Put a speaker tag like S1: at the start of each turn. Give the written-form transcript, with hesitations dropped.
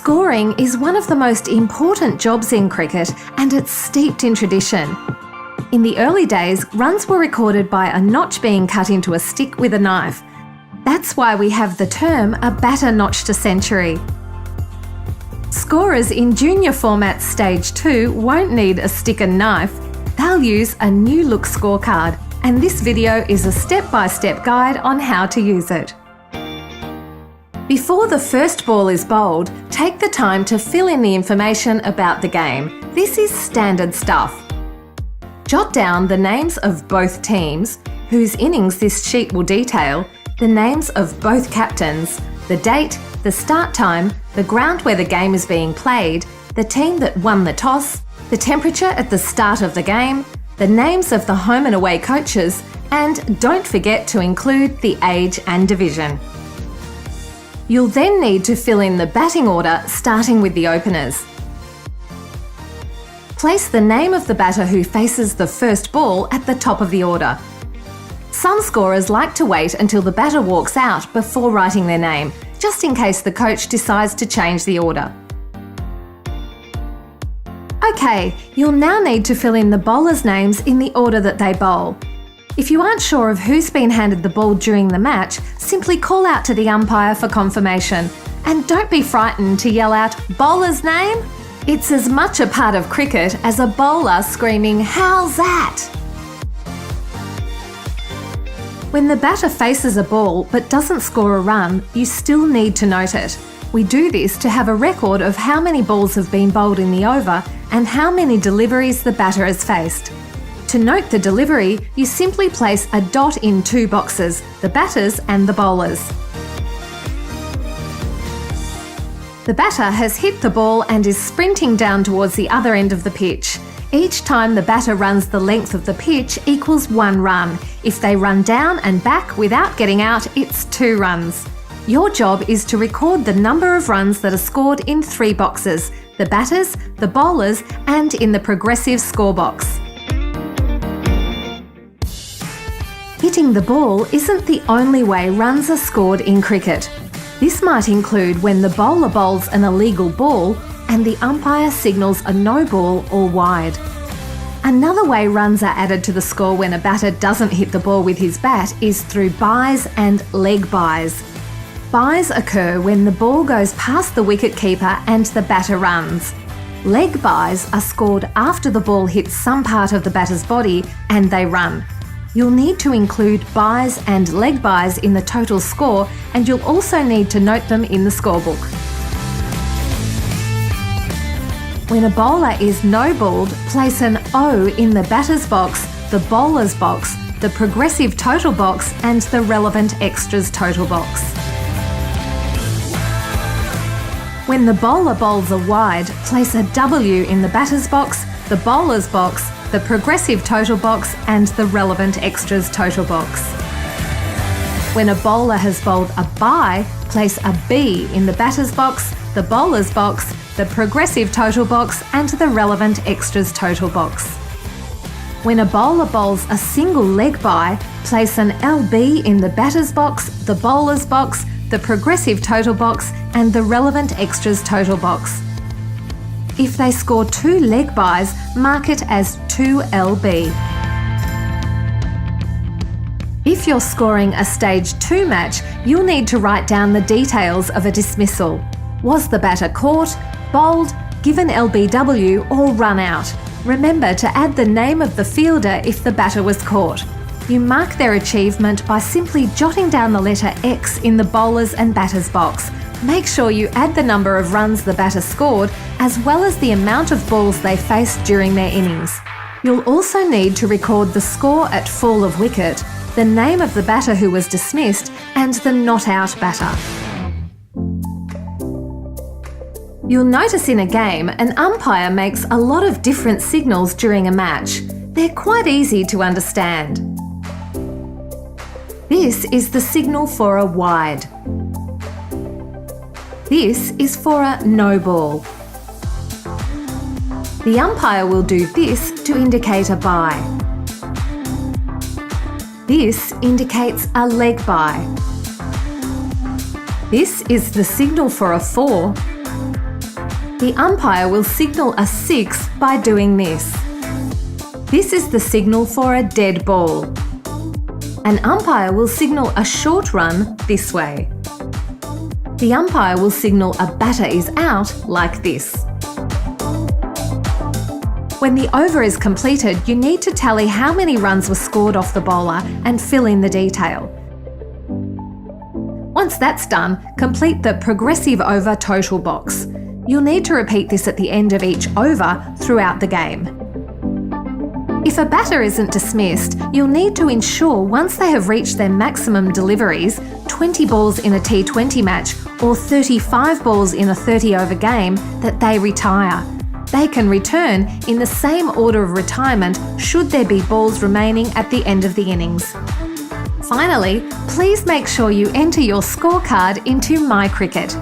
S1: Scoring is one of the most important jobs in cricket and it's steeped in tradition. In the early days, runs were recorded by a notch being cut into a stick with a knife. That's why we have the term a batter notched a century. Scorers in junior format stage 2 won't need a stick and knife. They'll use a new look scorecard, and this video is a step-by-step guide on how to use it. Before the first ball is bowled, take the time to fill in the information about the game. This is standard stuff. Jot down the names of both teams, whose innings this sheet will detail, the names of both captains, the date, the start time, the ground where the game is being played, the team that won the toss, the temperature at the start of the game, the names of the home and away coaches, and don't forget to include the age and division. You'll then need to fill in the batting order, starting with the openers. Place the name of the batter who faces the first ball at the top of the order. Some scorers like to wait until the batter walks out before writing their name, just in case the coach decides to change the order. Okay, you'll now need to fill in the bowlers' names in the order that they bowl. If you aren't sure of who's been handed the ball during the match, simply call out to the umpire for confirmation. And don't be frightened to yell out, "Bowler's name?" It's as much a part of cricket as a bowler screaming, "How's that?" When the batter faces a ball but doesn't score a run, you still need to note it. We do this to have a record of how many balls have been bowled in the over and how many deliveries the batter has faced. To note the delivery, you simply place a dot in two boxes, the batters and the bowlers. The batter has hit the ball and is sprinting down towards the other end of the pitch. Each time the batter runs the length of the pitch equals 1 run. If they run down and back without getting out, it's 2 runs. Your job is to record the number of runs that are scored in 3 boxes, the batters, the bowlers, and in the progressive score box. Hitting the ball isn't the only way runs are scored in cricket. This might include when the bowler bowls an illegal ball and the umpire signals a no ball or wide. Another way runs are added to the score when a batter doesn't hit the ball with his bat is through byes and leg byes. Byes occur when the ball goes past the wicket-keeper and the batter runs. Leg byes are scored after the ball hits some part of the batter's body and they run. You'll need to include byes and leg byes in the total score, and you'll also need to note them in the scorebook. When a bowler is no-balled, place an O in the batter's box, the bowler's box, the progressive total box, and the relevant extras total box. When the bowler bowls a wide, place a W in the batter's box, the bowler's box, the progressive total box, and the relevant extras total box. When a bowler has bowled a bye, place a B in the batter's box, the bowler's box, the progressive total box, and the relevant extras total box. When a bowler bowls a single leg bye, place an LB in the batter's box, the bowler's box, the progressive total box, and the relevant extras total box. If they score 2 leg byes, mark it as 2LB. If you're scoring a stage 2 match, you'll need to write down the details of a dismissal. Was the batter caught, bowled, given LBW or run out? Remember to add the name of the fielder if the batter was caught. You mark their achievement by simply jotting down the letter X in the bowlers and batters box. Make sure you add the number of runs the batter scored as well as the amount of balls they faced during their innings. You'll also need to record the score at fall of wicket, the name of the batter who was dismissed, and the not out batter. You'll notice in a game, an umpire makes a lot of different signals during a match. They're quite easy to understand. This is the signal for a wide. This is for a no ball. The umpire will do this to indicate a bye. This indicates a leg bye. This is the signal for a 4. The umpire will signal a 6 by doing this. This is the signal for a dead ball. An umpire will signal a short run this way. The umpire will signal a batter is out like this. When the over is completed, you need to tally how many runs were scored off the bowler and fill in the detail. Once that's done, complete the progressive over total box. You'll need to repeat this at the end of each over throughout the game. If a batter isn't dismissed, you'll need to ensure once they have reached their maximum deliveries, 20 balls in a T20 match or 35 balls in a 30-over game, that they retire. They can return in the same order of retirement should there be balls remaining at the end of the innings. Finally, please make sure you enter your scorecard into My Cricket.